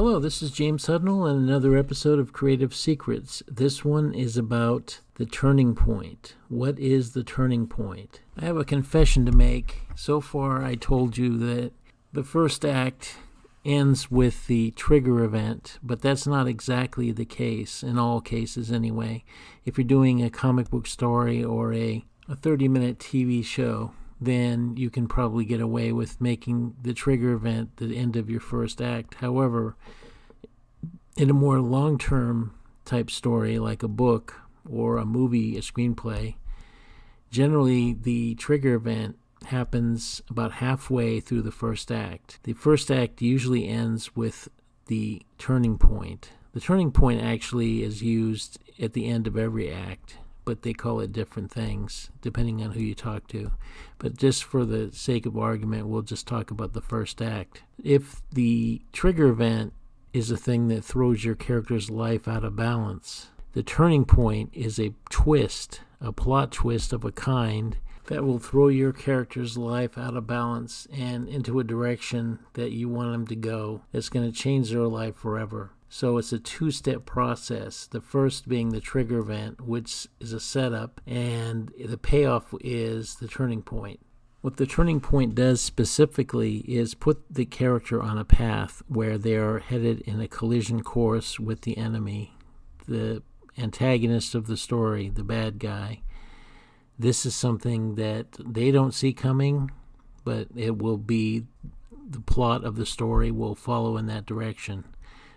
Hello, this is James Hudnall and another episode of Creative Secrets. This one is about the turning point. What is the turning point? I have a confession to make. So far, I told you that the first act ends with the trigger event, but that's not exactly the case, in all cases anyway. If you're doing a comic book story or a 30-minute TV show, then you can probably get away with making the trigger event the end of your first act. However, in a more long-term type story like a book or a movie, a screenplay, generally the trigger event happens about halfway through the first act. The first act usually ends with the turning point. The turning point actually is used at the end of every act, but they call it different things depending on who you talk to. But just for the sake of argument, we'll just talk about the first act. If the trigger event is a thing that throws your character's life out of balance, the turning point is a twist, a plot twist of a kind that will throw your character's life out of balance and into a direction that you want them to go. It's going to change their life forever. So it's a two-step process. The first being the trigger event, which is a setup, and the payoff is the turning point. What the turning point does specifically is put the character on a path where they are headed in a collision course with the enemy, the antagonist of the story, the bad guy. This is something that they don't see coming, but it will be, the plot of the story will follow in that direction.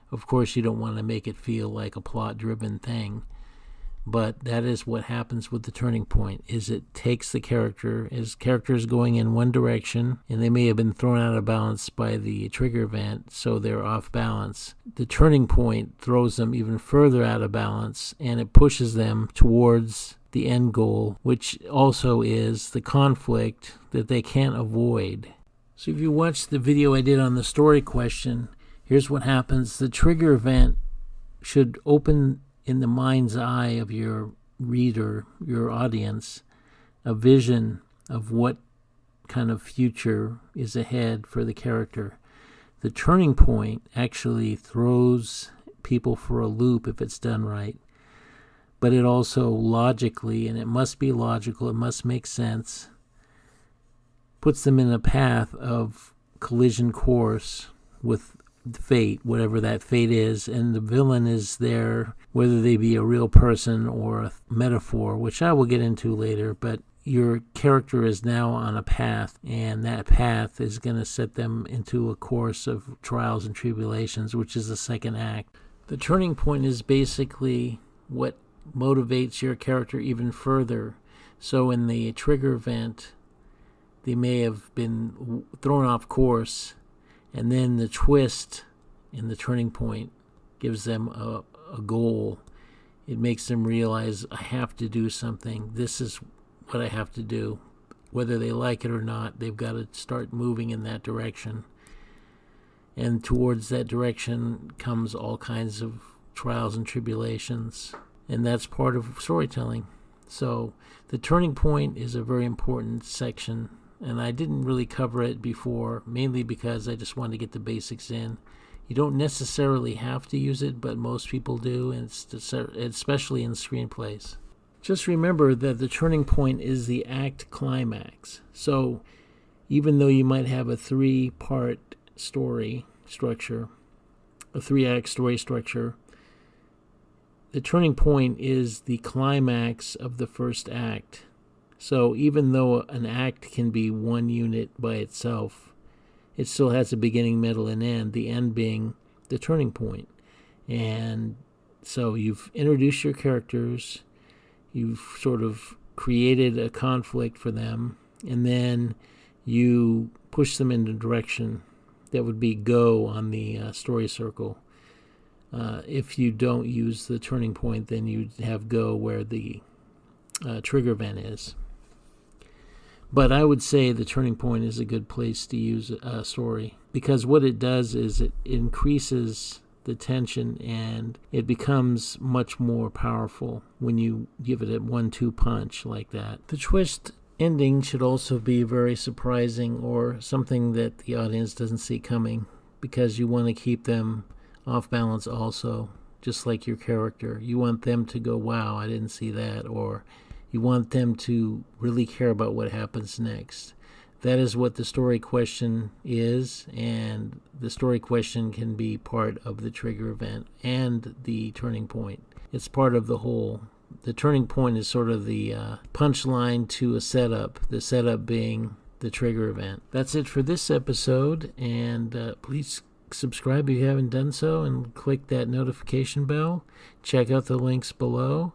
Of course, you don't want to make it feel like a plot-driven thing, but that is what happens with the turning point, is it takes the character, his character is going in one direction, and they may have been thrown out of balance by the trigger event, so they're off balance. The turning point throws them even further out of balance, and it pushes them towards the end goal, which also is the conflict that they can't avoid. So if you watch the video I did on the story question, here's what happens. The trigger event should open in the mind's eye of your reader, your audience, a vision of what kind of future is ahead for the character. The turning point actually throws people for a loop if it's done right. But it also logically, and it must be logical, it must make sense, puts them in a path of collision course with fate, whatever that fate is, and the villain is there, whether they be a real person or a metaphor, which I will get into later, but your character is now on a path, and that path is going to set them into a course of trials and tribulations, which is the second act. The turning point is basically what motivates your character even further. So in the trigger event, they may have been thrown off course, and then the twist in the turning point gives them a goal. It makes them realize, I have to do something. This is what I have to do. Whether they like it or not, they've got to start moving in that direction. And towards that direction comes all kinds of trials and tribulations. And that's part of storytelling. So the turning point is a very important section. And I didn't really cover it before, mainly because I just wanted to get the basics in. You don't necessarily have to use it, but most people do, and especially in screenplays. Just remember that the turning point is the act climax. So even though you might have a 3-part story structure, a 3-act story structure, the turning point is the climax of the first act. So even though an act can be one unit by itself, it still has a beginning, middle, and end, the end being the turning point. And so you've introduced your characters, you've sort of created a conflict for them, and then you push them in a direction that would be go on the story circle. If you don't use the turning point, then you'd have go where the trigger event is. But I would say the turning point is a good place to use a story, because what it does is it increases the tension and it becomes much more powerful when you give it a 1-2 punch like that. The twist ending should also be very surprising, or something that the audience doesn't see coming, because you want to keep them off balance also, just like your character. You want them to go, wow, I didn't see that, or you want them to really care about what happens next. That is what the story question is, and the story question can be part of the trigger event and the turning point. It's part of the whole. The turning point is sort of the punchline to a setup, the setup being the trigger event. That's it for this episode, and please subscribe if you haven't done so, and click that notification bell. Check out the links below,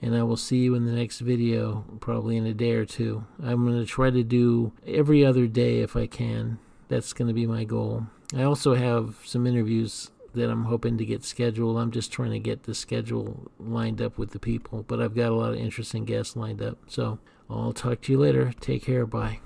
and I will see you in the next video, probably in a day or two. I'm going to try to do every other day if I can. That's going to be my goal. I also have some interviews that I'm hoping to get scheduled. I'm just trying to get the schedule lined up with the people, but I've got a lot of interesting guests lined up. So I'll talk to you later. Take care. Bye.